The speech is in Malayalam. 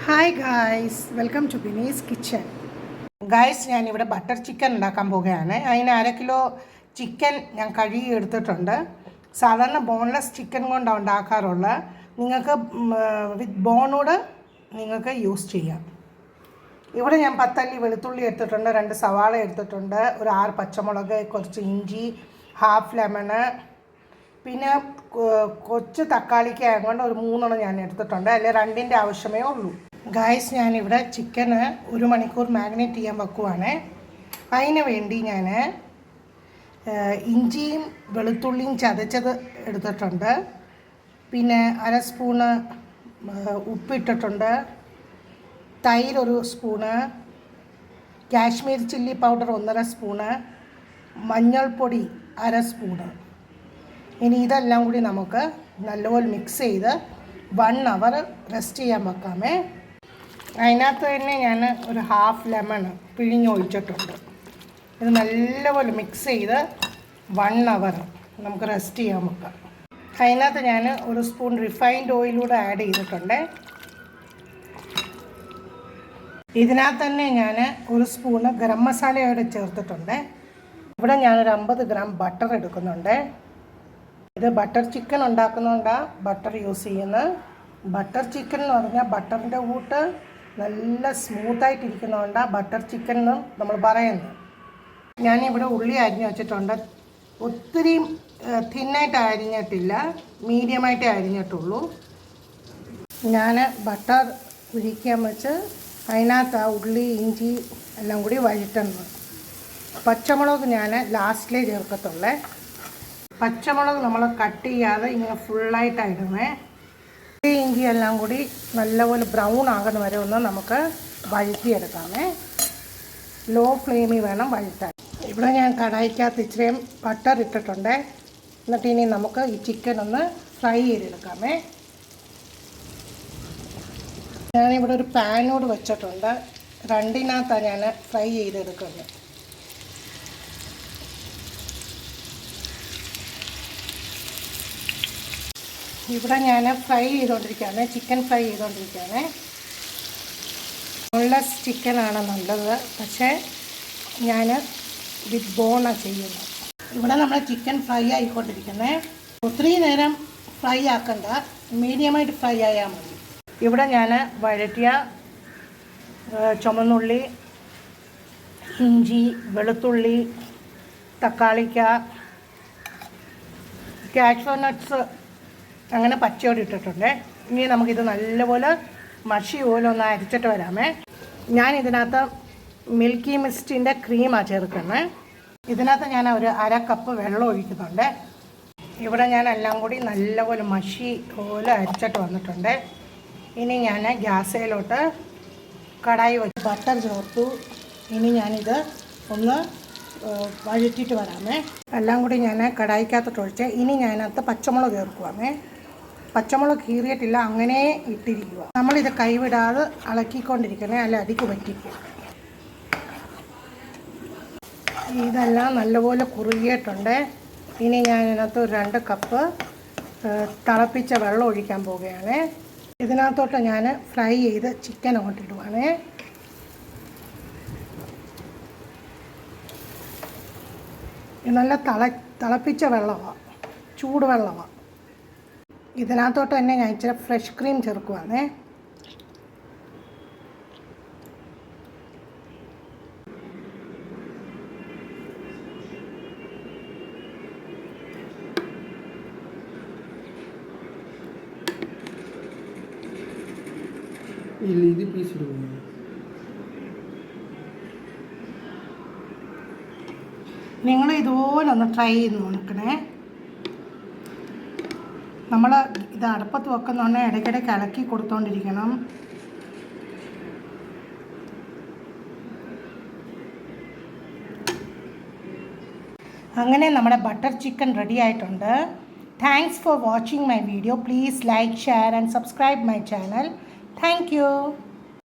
Hi guys, welcome to Bini's kitchen. Guys, ഞാനിവിടെ ബട്ടർ ചിക്കൻ ഉണ്ടാക്കാൻ പോവുകയാണ്. അതിന് 1/2 കിലോ ചിക്കൻ ഞാൻ കഴുകി എടുത്തിട്ടുണ്ട്. സാധാരണ ബോൺലെസ് ചിക്കൻ കൊണ്ടാണ് ഉണ്ടാക്കാറുള്ളത്. നിങ്ങൾക്ക് വിത്ത് ബോണോട് നിങ്ങൾക്ക് യൂസ് ചെയ്യാം. ഇവിടെ ഞാൻ 10 അല്ലി വെളുത്തുള്ളി എടുത്തിട്ടുണ്ട്, 2 സവാള എടുത്തിട്ടുണ്ട്, ഒരു 6 പച്ചമുളക്, കുറച്ച് ഇഞ്ചി, ഹാഫ് ലെമണ്, പിന്നെ കൊച്ചു തക്കാളിക്ക് ആയതുകൊണ്ട് ഒരു 3 ഞാൻ എടുത്തിട്ടുണ്ട്. അതിൽ 2ൻ്റെ ആവശ്യമേ ഉള്ളൂ. ഗായ്സ്, ഞാനിവിടെ ചിക്കന് 1 മണിക്കൂർ മാഗ്നേറ്റ് ചെയ്യാൻ വെക്കുവാണ്. അതിന് വേണ്ടി ഞാൻ ഇഞ്ചിയും വെളുത്തുള്ളിയും ചതച്ചത് എടുത്തിട്ടുണ്ട്. പിന്നെ 1/2 സ്പൂണ് ഉപ്പിട്ടിട്ടുണ്ട്, തൈര് 1 spoon, Kashmir chilli powder 1.5 spoon, മഞ്ഞൾപ്പൊടി 1/2 സ്പൂണ്. ഇനി ഇതെല്ലാം കൂടി നമുക്ക് നല്ലപോലെ മിക്സ് ചെയ്ത് 1 അവർ റെസ്റ്റ് ചെയ്യാൻ വെക്കാമേ. അതിനകത്ത് തന്നെ ഞാൻ ഒരു ഹാഫ് ലെമൺ പിഴിഞ്ഞൊഴിച്ചിട്ടുണ്ട്. ഇത് നല്ലപോലെ മിക്സ് ചെയ്ത് 1 അവർ നമുക്ക് റെസ്റ്റ് ചെയ്യാൻ വെക്കാം. അതിനകത്ത് ഞാൻ 1 സ്പൂൺ റിഫൈൻഡ് ഓയിലൂടെ ആഡ് ചെയ്തിട്ടുണ്ട്. ഇതിനകത്ത് തന്നെ ഞാൻ 1 സ്പൂണ് ഗരം മസാലയോടെ ചേർത്തിട്ടുണ്ട്. ഇവിടെ ഞാനൊരു 50 ഗ്രാം ബട്ടർ എടുക്കുന്നുണ്ട്. ഇത് ബട്ടർ ചിക്കൻ ഉണ്ടാക്കുന്നതുകൊണ്ടാണ് ബട്ടർ യൂസ് ചെയ്യുന്നത്. ബട്ടർ ചിക്കൻ എന്ന് പറഞ്ഞാൽ ബട്ടറിൻ്റെ കൂട്ട് നല്ല സ്മൂത്തായിട്ടിരിക്കുന്നതുകൊണ്ടാണ് ബട്ടർ ചിക്കൻ എന്ന് നമ്മൾ പറയുന്നത്. ഞാനിവിടെ ഉള്ളി അരിഞ്ഞ് വെച്ചിട്ടുണ്ട്. ഒത്തിരി തിന്നായിട്ട് അരിഞ്ഞിട്ടില്ല, മീഡിയമായിട്ടേ അരിഞ്ഞിട്ടുള്ളൂ. ഞാൻ ബട്ടർ ഉരിക്കാൻ വെച്ച് അതിനകത്ത് ഉള്ളി ഇഞ്ചി എല്ലാം കൂടി വഴറ്റുന്നത്. പച്ചമുളക് ഞാൻ ലാസ്റ്റിലേ ചേർക്കത്തുള്ളേ. പച്ചമുളക് നമ്മൾ കട്ട് ചെയ്യാതെ ഇങ്ങനെ ഫുള്ളായിട്ടായിരുന്നേ. ഇഞ്ചി എല്ലാം കൂടി നല്ലപോലെ ബ്രൗൺ ആകുന്ന വരെ ഒന്ന് നമുക്ക് വഴറ്റിയെടുക്കാമേ. ലോ ഫ്ലെയിമിൽ വേണം വഴറ്റാൻ. ഇവിടെ ഞാൻ കടായിക്കകത്ത് ഇച്ചിരിയും ബട്ടർ ഇട്ടിട്ടുണ്ട്. എന്നിട്ട് ഇനി നമുക്ക് ഈ ചിക്കൻ ഒന്ന് ഫ്രൈ ചെയ്തെടുക്കാമേ. ഞാനിവിടെ ഒരു പാനോട് വെച്ചിട്ടുണ്ട്. 2-നകത്താണ് ഞാൻ ഫ്രൈ ചെയ്തെടുക്കുന്നത്. ഇവിടെ ഞാൻ ഫ്രൈ ചെയ്തുകൊണ്ടിരിക്കുകയാണ്, ചിക്കൻ ഫ്രൈ ചെയ്തുകൊണ്ടിരിക്കുകയാണ്. ബോൺലെസ് ചിക്കനാണ് നല്ലത്, പക്ഷേ ഞാൻ വിത്ത് ബോണാണ് ചെയ്യുന്നത്. ഇവിടെ നമ്മൾ ചിക്കൻ ഫ്രൈ ആയിക്കൊണ്ടിരിക്കുന്നത്. ഒത്തിരി നേരം ഫ്രൈ ആക്കണ്ട, മീഡിയമായിട്ട് ഫ്രൈ ആയാൽ മതി. ഇവിടെ ഞാൻ വഴറ്റിയ ചുമന്നുള്ളി, ഇഞ്ചി, വെളുത്തുള്ളി, തക്കാളിക്ക, കാഷ്യൂ നട്ട്സ് അങ്ങനെ പച്ചയോടെ ഇട്ടിട്ടുണ്ട്. ഇനി നമുക്കിത് നല്ലപോലെ മഷി പോലെ ഒന്ന് അരിച്ചിട്ട് വരാമേ. ഞാൻ ഇതിനകത്ത് മിൽക്കി മിസ്റ്റിൻ്റെ ക്രീമാണ് ചേർക്കുന്നത്. ഇതിനകത്ത് ഞാൻ ഒരു 1/2 കപ്പ് വെള്ളം ഒഴിക്കുന്നുണ്ട്. ഇവിടെ ഞാൻ എല്ലാം കൂടി നല്ലപോലെ മഷി പോലെ അരിച്ചിട്ട് വന്നിട്ടുണ്ട്. ഇനി ഞാൻ ഗ്യാസയിലോട്ട് കടായി വെച്ച് ബട്ടർ ചേർത്തു. ഇനി ഞാനിത് ഒന്ന് വഴറ്റിയിട്ട് വരാമേ. എല്ലാം കൂടി ഞാൻ കടായിക്കകത്തോട്ട് ഒഴിച്ച് ഇനി ഞാനകത്ത് പച്ചമുളക് ചേർക്കുവാമേ. പച്ചമുളക് കീറിയിട്ടില്ല, അങ്ങനെ ഇട്ടിരിക്കുക. നമ്മളിത് കൈവിടാതെ ഇളക്കിക്കൊണ്ടിരിക്കണേ, അല്ല അടിക്ക് പറ്റിക്കുക. ഇതെല്ലാം നല്ലപോലെ കുറുകിയിട്ടുണ്ട്. ഇനി ഞാൻ ഇതിനകത്ത് 2 കപ്പ് തിളപ്പിച്ച വെള്ളം ഒഴിക്കാൻ പോവുകയാണ്. ഇതിനകത്തോട്ട് ഞാൻ ഫ്രൈ ചെയ്ത് ചിക്കൻ അങ്ങോട്ടിടുവാണ്. നല്ല തിളപ്പിച്ച വെള്ളമാണ്, ചൂടുവെള്ളമാണ്. ഇതിനകത്തോട്ട് തന്നെ ഞാൻ ഇച്ചിരി ഫ്രഷ് ക്രീം ചേർക്കുവാണേ. നിങ്ങൾ ഇതുപോലെ ഒന്ന് ട്രൈ ചെയ്ത് നോക്കണേ. നമ്മൾ ഇത് അടുപ്പത്ത് വെക്കുന്നതുകൊണ്ട് ഇടയ്ക്കിടയ്ക്ക് ഇളക്കി കൊടുത്തുകൊണ്ടിരിക്കണം. അങ്ങനെ നമ്മുടെ ബട്ടർ ചിക്കൻ റെഡി ആയിട്ടുണ്ട്. Thanks for watching my video. Please like, share and subscribe my channel. Thank you.